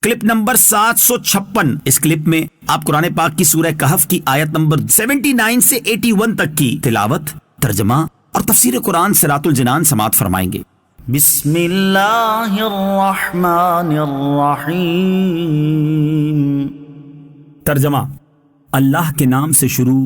Clip number 756۔ اس clip میں آپ قرآن پاک کی سورہ کہف کی آیت نمبر 79 سے 81 تک کی تلاوت، ترجمہ اور تفسیر قرآن صراط الجنان سماعت فرمائیں گے۔ بسم اللہ الرحمن الرحیم۔ ترجمہ: اللہ کے نام سے شروع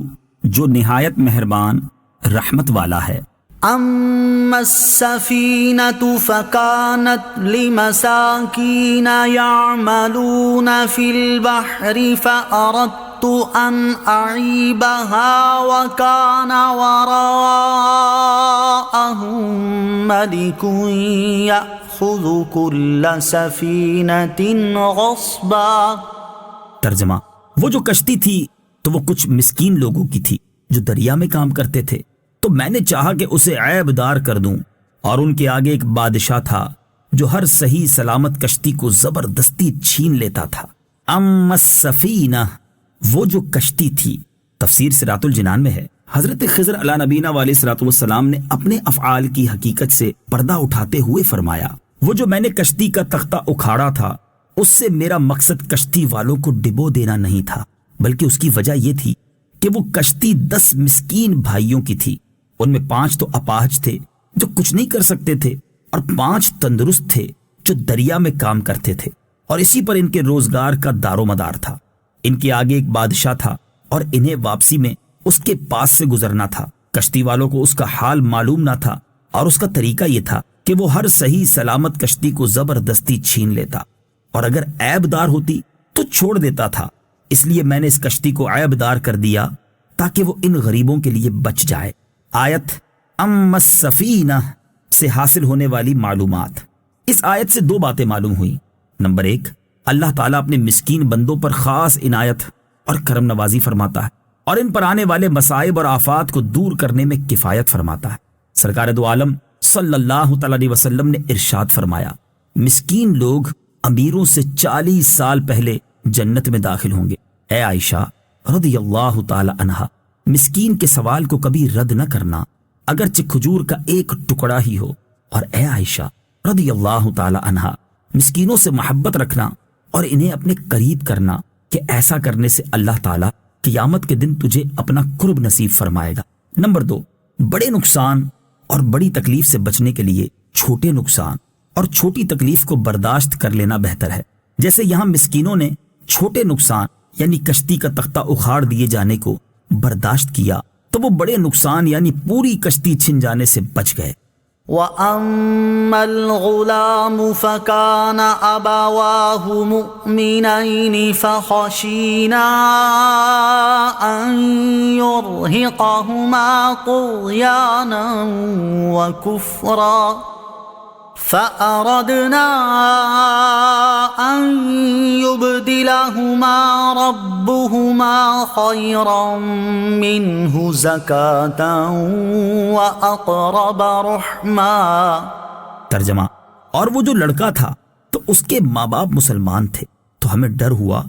جو نہایت مہربان رحمت والا ہے۔ اما السفینة فکانت لمساکین یعملون فی البحر فأردت ان اعیبها وکان وراءهم ملک یأخذ کل سفینة غصبا۔ ترجمہ: وہ جو کشتی تھی تو وہ کچھ مسکین لوگوں کی تھی جو دریا میں کام کرتے تھے، تو میں نے چاہا کہ اسے عیب دار کر دوں، اور ان کے آگے ایک بادشاہ تھا جو ہر صحیح سلامت کشتی کو زبردستی چھین لیتا تھا۔ اما السفینہ، وہ جو کشتی تھی، تفسیر صراط الجنان میں ہے حضرت خضر علیہ نبینا علیہ الصلوۃ والسلام نے اپنے افعال کی حقیقت سے پردہ اٹھاتے ہوئے فرمایا، وہ جو میں نے کشتی کا تختہ اکھاڑا تھا اس سے میرا مقصد کشتی والوں کو ڈبو دینا نہیں تھا، بلکہ اس کی وجہ یہ تھی کہ وہ کشتی 10 مسکین بھائیوں کی تھی۔ ان میں 5 تو اپاہج تھے جو کچھ نہیں کر سکتے تھے، اور 5 تندرست تھے جو دریا میں کام کرتے تھے، اور اسی پر ان کے روزگار کا دار و مدار تھا۔ ان کے آگے ایک بادشاہ تھا اور انہیں واپسی میں اس کے پاس سے گزرنا تھا۔ کشتی والوں کو اس کا حال معلوم نہ تھا، اور اس کا طریقہ یہ تھا کہ وہ ہر صحیح سلامت کشتی کو زبردستی چھین لیتا، اور اگر عیب دار ہوتی تو چھوڑ دیتا تھا۔ اس لیے میں نے اس کشتی کو عیب دار کر دیا تاکہ وہ ان غریبوں کے لیے بچ جائے۔ آیت اما السفینہ سے حاصل ہونے والی معلومات۔ اس آیت سے 2 باتیں معلوم ہوئیں۔ نمبر 1، اللہ تعالیٰ اپنے مسکین بندوں پر خاص عنایت اور کرم نوازی فرماتا ہے، اور ان پر آنے والے مصائب اور آفات کو دور کرنے میں کفایت فرماتا ہے۔ سرکار دو عالم صلی اللہ تعالی علیہ وسلم نے ارشاد فرمایا، مسکین لوگ امیروں سے 40 سال پہلے جنت میں داخل ہوں گے۔ اے عائشہ رضی اللہ تعالی عنہا، مسکین کے سوال کو کبھی رد نہ کرنا، اگرچہ کھجور کا ایک ٹکڑا ہی ہو، اور اے عائشہ رضی اللہ تعالی عنہا، مسکینوں سے محبت رکھنا اور انہیں اپنے قریب کرنا، کہ ایسا کرنے سے اللہ تعالی قیامت کے دن تجھے اپنا قرب نصیب فرمائے گا۔ نمبر 2، بڑے نقصان اور بڑی تکلیف سے بچنے کے لیے چھوٹے نقصان اور چھوٹی تکلیف کو برداشت کر لینا بہتر ہے۔ جیسے یہاں مسکینوں نے چھوٹے نقصان یعنی کشتی کا تختہ اکھاڑ دیے جانے کو برداشت کیا، تو وہ بڑے نقصان یعنی پوری کشتی چھن جانے سے بچ گئے۔ وَأَمَّا الْغُلَامُ فَكَانَ أَبَوَاهُ مُؤْمِنَيْنِ فَخَشِينَا أَن يُرْهِقَهُمَا طُغْيَانًا وَكُفْرًا فَأَرَدْنَا أَن يُبْدِلَهُمَا رَبُّهُمَا خَيْرًا مِّنْهُ زَكَاةً وَأَقْرَبَ رُحْمًا۔ ترجمہ: اور وہ جو لڑکا تھا تو اس کے ماں باپ مسلمان تھے، تو ہمیں ڈر ہوا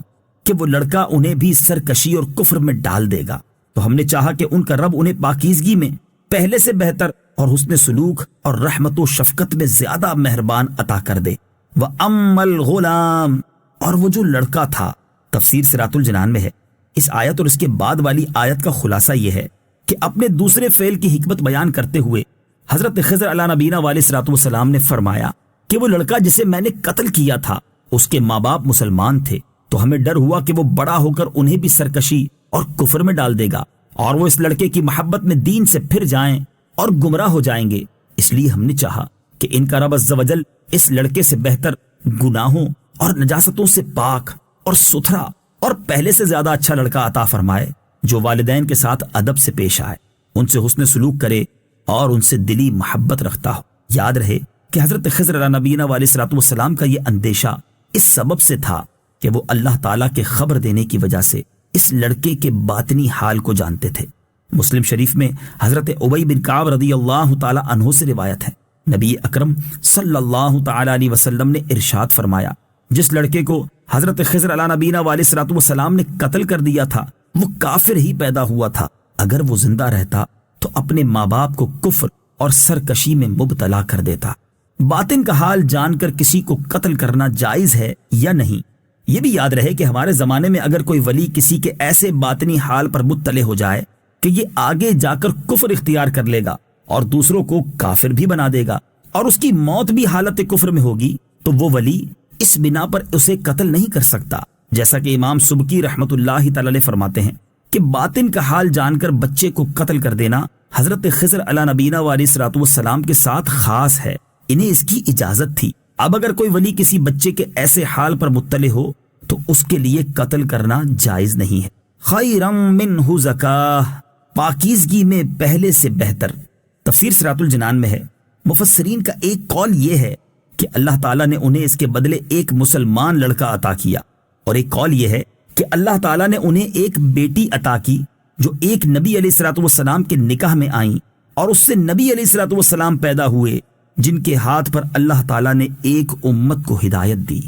کہ وہ لڑکا انہیں بھی سرکشی اور کفر میں ڈال دے گا، تو ہم نے چاہا کہ ان کا رب انہیں پاکیزگی میں پہلے سے بہتر اور حسن سلوک اور رحمت و شفقت میں زیادہ مہربان عطا کر دے۔ وَأَمَّا الْغُلَامُ، اور وہ جو لڑکا تھا، تفسیر صراط الجنان میں ہے۔ اس آیت اور اس کے بعد والی آیت کا خلاصہ یہ ہے کہ اپنے دوسرے فعل کی حکمت بیان کرتے ہوئے حضرت خضر علیہ نبینا علیہ الصلوۃ والسلام نے فرمایا کہ وہ لڑکا جسے میں نے قتل کیا تھا اس کے ماں باپ مسلمان تھے، تو ہمیں ڈر ہوا کہ وہ بڑا ہو کر انہیں بھی سرکشی اور کفر میں ڈال دے گا، اور وہ اس لڑکے کی محبت میں دین سے پھر جائیں اور گمراہ ہو جائیں گے۔ اس لیے ہم نے چاہا کہ ان کا رب عز و جل اس لڑکے سے بہتر، گناہوں اور نجاستوں سے پاک اور ستھرا اور پہلے سے زیادہ اچھا لڑکا عطا فرمائے، جو والدین کے ساتھ ادب سے پیش آئے، ان سے حسن سلوک کرے اور ان سے دلی محبت رکھتا ہو۔ یاد رہے کہ حضرت خضر علیہ نبینا علیہ الصلوۃ والسلام کا یہ اندیشہ اس سبب سے تھا کہ وہ اللہ تعالیٰ کے خبر دینے کی وجہ سے اس لڑکے کے باطنی حال کو جانتے تھے۔ مسلم شریف میں حضرت ابی بن کعب رضی اللہ تعالی عنہ سے روایت ہے، نبی اکرم صلی اللہ تعالی علیہ وسلم نے ارشاد فرمایا، جس لڑکے کو حضرت خضر علیہ نبینا علیہ الصلوۃ والسلام نے قتل کر دیا تھا وہ کافر ہی پیدا ہوا تھا، اگر وہ زندہ رہتا تو اپنے ماں باپ کو کفر اور سرکشی میں مبتلا کر دیتا۔ باطن کا حال جان کر کسی کو قتل کرنا جائز ہے یا نہیں، یہ بھی یاد رہے کہ ہمارے زمانے میں اگر کوئی ولی کسی کے ایسے باطنی حال پر مطلع ہو جائے کہ یہ آگے جا کر کفر اختیار کر لے گا اور دوسروں کو کافر بھی بنا دے گا اور اس کی موت بھی حالت کفر میں ہوگی، تو وہ ولی اس بنا پر اسے قتل نہیں کر سکتا، جیسا کہ امام سبکی رحمت اللہ تعالی علیہ فرماتے ہیں کہ باطن کا حال جان کر بچے کو قتل کر دینا حضرت خضر علی نبینا علیہ الصلوۃ والسلام کے ساتھ خاص ہے، انہیں اس کی اجازت تھی۔ اب اگر کوئی ولی کسی بچے کے ایسے حال پر مطلع ہو تو اس کے لیے قتل کرنا جائز نہیں ہے۔ خیرم منہ زکاہ، پاکیزگی میں پہلے سے بہتر۔ تفسیر صراط الجنان میں ہے، مفسرین کا ایک قول یہ ہے کہ اللہ تعالیٰ نے انہیں اس کے بدلے ایک مسلمان لڑکا عطا کیا، اور ایک قول یہ ہے کہ اللہ تعالیٰ نے انہیں ایک بیٹی عطا کی جو ایک نبی علیہ الصلوۃ والسلام کے نکاح میں آئیں، اور اس سے نبی علیہ الصلوۃ والسلام پیدا ہوئے جن کے ہاتھ پر اللہ تعالیٰ نے ایک امت کو ہدایت دی۔